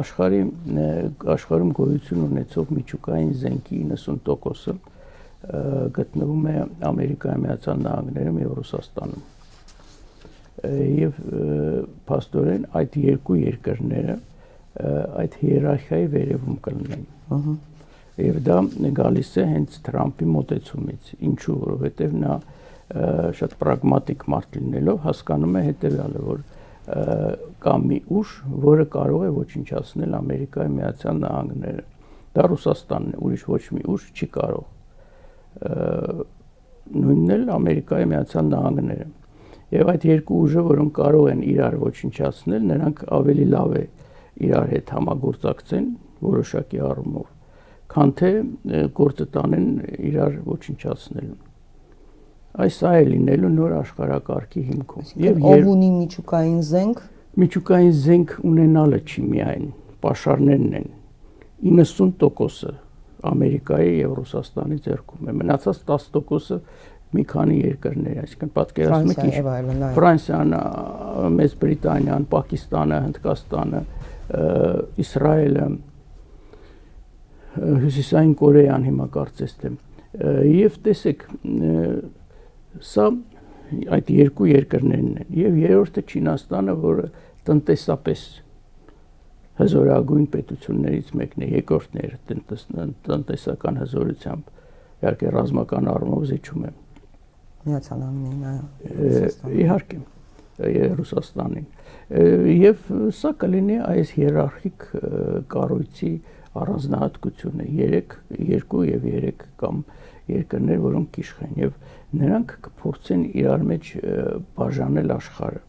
աշխարհում գոյություն ունեցող միջուկային զենքի 90%-ը գտնվում է Ամերիկայի Միացյալ Նահանգներում եւ Ռուսաստանում։ Եվ փաստորեն այդ երկու երկրները այդ հիերարխիայի վերևում կլինեն։ Եվ դա գալիս է հենց Թրամփի մոտեցումից։ Ինչու, որովհետև նա շատ պրագմատիկ մարդ լինելով հասկանում է հետեւյալը, որ կա մի ուժ, որը կարող է ոչնչացնել Ամերիկայի Միացյալ Նահանգները։ Դա Ռուսաստանն է, ուրիշ ոչ մի ուժ չի կարող։ Նույնն էլ Ամերիկայի Միացյալ Նահանգները։ Եվ այդ երկու ուժը, որոնք կարող են իրար ոչնչացնել, նրանք ավելի լավ է իրար հետ համագործակցեն որոշակի առումով, քան թե գործը տանեն իրար ոչնչացնելուն։ Այս է լինելու նոր աշխարհակարգի հիմքում։ Եվ ով ունի միջուկային զենք։ Միջուկային զենք ունենալը չի միայն, պաշարներն են 90%-ը Ամերիկայի եւ Ռուսաստանի ձեռքում է։ Մնացած 10%-ը մի քանի երկրներ, այսինքն պատկերացնում եք Ֆրանսիան, Մեծ Բրիտանիան, Պակիստանը, Հնդկաստանը, Իսրայելը, Հյուսիսային Կորեան հիմա կարծես թե։ Եվ տեսեք, սա այդ երկու երկրներն են, եւ երրորդը Չինաստանը, որը տնտեսապես հզորագույն պետություններից մեկն է, երկրորդն է տնտեսական հզորությամբ, իհարկե ռազմական առումով զիջում է Միացյալ Նահանգներին, իհարկե Ռուսաստանին, եւ սա կլինի այս հիերարխիկ կառույցի առանձնահատկությունը 2 եւ 3 կամ երկրներ, որոնք իշխեն, եւ նրանք կփորձեն իրար մեջ բաժանել աշխարհը։